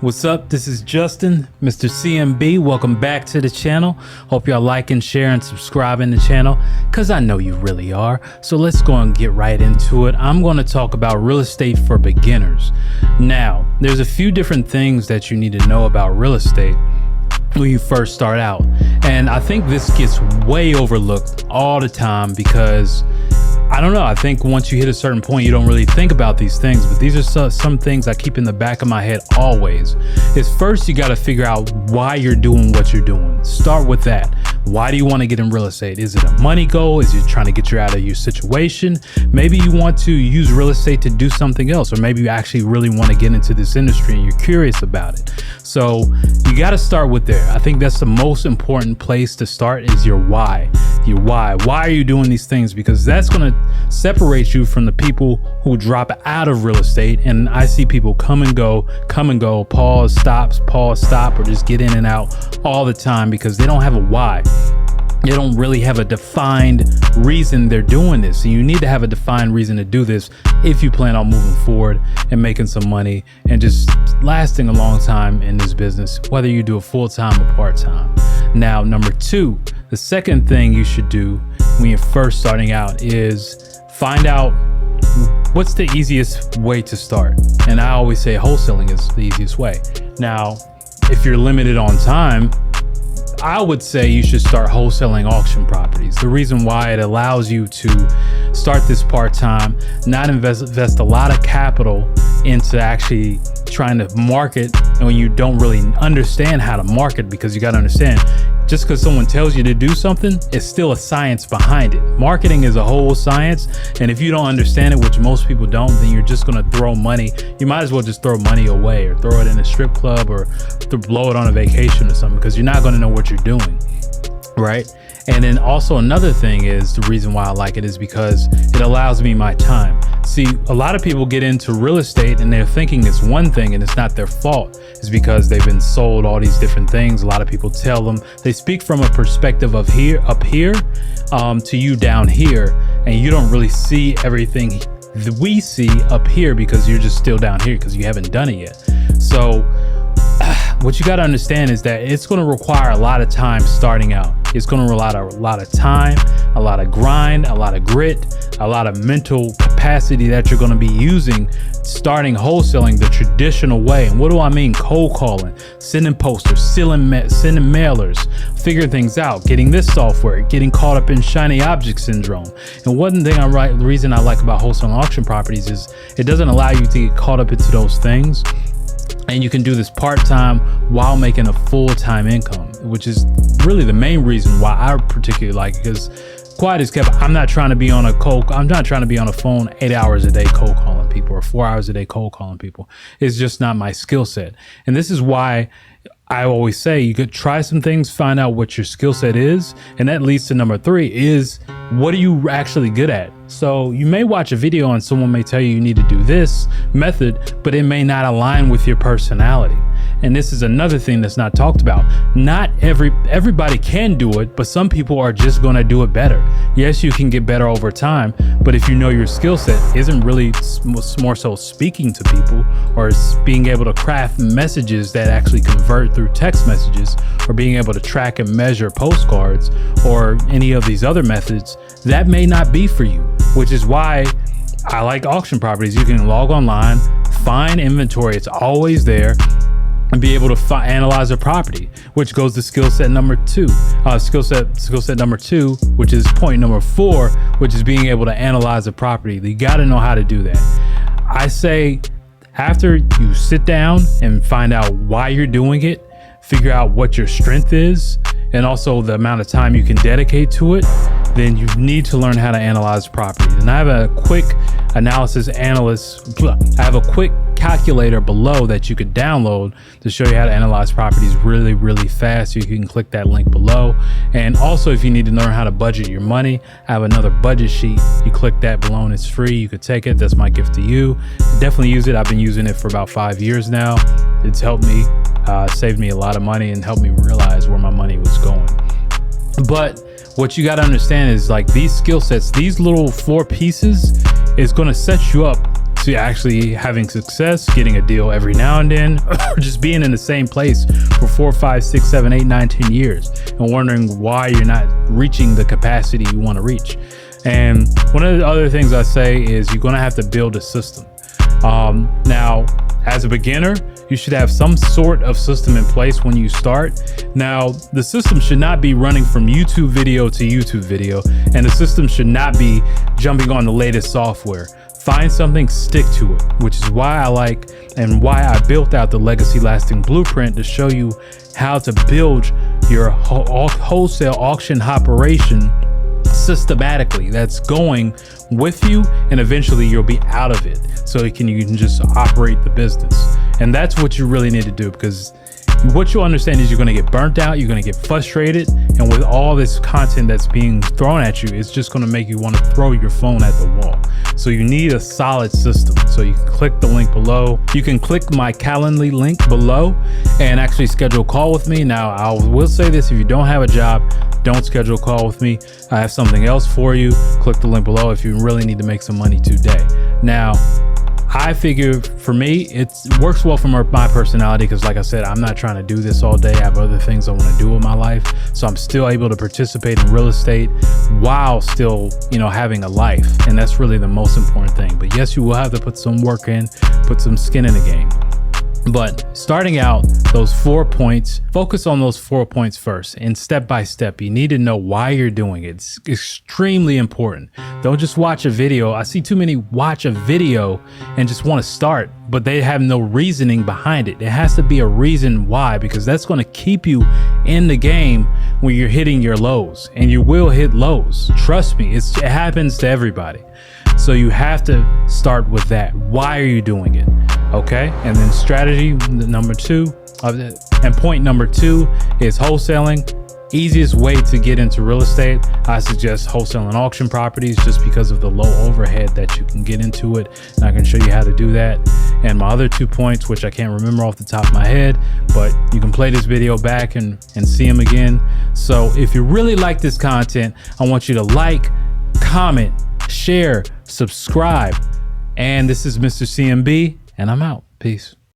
What's up? This is Justin, Mr. CMB. Welcome back to the channel. Hope y'all liking, sharing, subscribing to the channel, because I know you really are. So let's go and get right into it. I'm going to talk about real estate for beginners. Now, there's a few different things that you need to know about real estate when you first start out. And I think this gets way overlooked all the time because I don't know. I think once you hit a certain point, you don't really think about these things, but these are some things I keep in the back of my head always. Is first, you got to figure out why you're doing what you're doing. Start with that. Why do you want to get in real estate? Is it a money goal? Is it trying to get you out of your situation? Maybe you want to use real estate to do something else, or maybe you actually really want to get into this industry and you're curious about it. So you got to start with there. I think that's the most important place to start is your why. Your why. Why are you doing these things? Because that's going to separate you from the people who drop out of real estate. And I see people come and go, pause, stop, or just get in and out all the time because they don't have a why. They don't really have a defined reason they're doing this. And you need to have a defined reason to do this if you plan on moving forward and making some money and just lasting a long time in this business, whether you do it full-time or part-time. Now, number two, the second thing you should do when you're first starting out is find out what's the easiest way to start. And I always say wholesaling is the easiest way. Now, if you're limited on time, I would say you should start wholesaling auction properties. The reason why it allows you to start this part-time, not invest a lot of capital into actually trying to market when you don't really understand how to market, because you got to understand, just because someone tells you to do something, it's still a science behind it. Marketing is a whole science, and if you don't understand it, which most people don't, then you're just going to throw money. You might as well just throw money away or throw it in a strip club or blow it on a vacation or something, because you're not going to know what you're doing, right? And then also another thing is, the reason why I like it is because it allows me my time. See, a lot of people get into real estate and they're thinking it's one thing and it's not their fault. It's because they've been sold all these different things. A lot of people tell them, they speak from a perspective of up here to you down here, and you don't really see everything that we see up here because you're just still down here because you haven't done it yet. So what you got to understand is that it's going to require a lot of time starting out. It's going to rely on a lot of time, a lot of grind, a lot of grit, a lot of mental capacity that you're going to be using starting wholesaling the traditional way. And what do I mean? Cold calling, sending posters, sending mailers, figuring things out, getting this software, getting caught up in shiny object syndrome. And one thing the reason I like about wholesaling auction properties is it doesn't allow you to get caught up into those things. And you can do this part-time while making a full-time income, which is really the main reason why I particularly like it, because quiet is kept. I'm not trying to be on a phone 8 hours a day cold calling people or 4 hours a day cold calling people. It's just not my skill set. And this is why I always say you could try some things, find out what your skill set is. And that leads to number three is, what are you actually good at? So you may watch a video and someone may tell you need to do this method, but it may not align with your personality. And this is another thing that's not talked about. Not everybody can do it, but some people are just going to do it better. Yes, you can get better over time, but if you know your skill set isn't really more so speaking to people or being able to craft messages that actually convert through text messages, or being able to track and measure postcards or any of these other methods, that may not be for you, which is why I like auction properties. You can log online, find inventory, it's always there, and be able to analyze a property, which goes to skill set number two. Skill set number two, which is point number four, which is being able to analyze a property. You got to know how to do that. I say after you sit down and find out why you're doing it, figure out what your strength is, and also the amount of time you can dedicate to it, then you need to learn how to analyze property. And I have a quick calculator below that you could download to show you how to analyze properties really, really fast. You can click that link below. And also, if you need to learn how to budget your money, I have another budget sheet. You click that below and it's free. You could take it. That's my gift to you. Definitely use it. I've been using it for about 5 years now. It's helped me, saved me a lot of money and helped me realize where my money was going. But what you got to understand is, like, these skill sets, these little 4 pieces is going to set you up to actually having success, getting a deal every now and then, or just being in the same place for 4, 5, 6, 7, 8, 9, 10 years and wondering why you're not reaching the capacity you want to reach. And one of the other things I say is you're going to have to build a system. Now, as a beginner, you should have some sort of system in place when you start. Now, the system should not be running from YouTube video to YouTube video, and the system should not be jumping on the latest software. Find something, stick to it, which is why I like and why I built out the Legacy Lasting Blueprint to show you how to build your wholesale auction operation systematically that's going with you, and eventually you'll be out of it so you can just operate the business. And that's what you really need to do, because what you'll understand is you're going to get burnt out, you're going to get frustrated, and with all this content that's being thrown at you, it's just going to make you want to throw your phone at the wall. So you need a solid system. So you can click the link below. You can click my Calendly link below and actually schedule a call with me. Now, I will say this: if you don't have a job, don't schedule a call with me. I have something else for you. Click the link below if you really need to make some money today. Now, I figure for me, it works well for my personality, because like I said, I'm not trying to do this all day. I have other things I want to do with my life. So I'm still able to participate in real estate while still, having a life. And that's really the most important thing. But yes, you will have to put some work in, put some skin in the game. But starting out, those 4 points, focus on those 4 points first, and step by step. You need to know why you're doing it. It's extremely important. Don't just watch a video. I see too many watch a video and just want to start, but they have no reasoning behind it. There has to be a reason why, because that's going to keep you in the game when you're hitting your lows, and you will hit lows. Trust me, it happens to everybody. So you have to start with that. Why are you doing it? Okay. And then strategy number 2, and point number 2 is wholesaling. Easiest way to get into real estate, I suggest wholesaling auction properties, just because of the low overhead that you can get into it. And I can show you how to do that. And my other 2 points, which I can't remember off the top of my head, but you can play this video back and see them again. So if you really like this content, I want you to like, comment, share, subscribe. And this is Mr. CMB, and I'm out. Peace.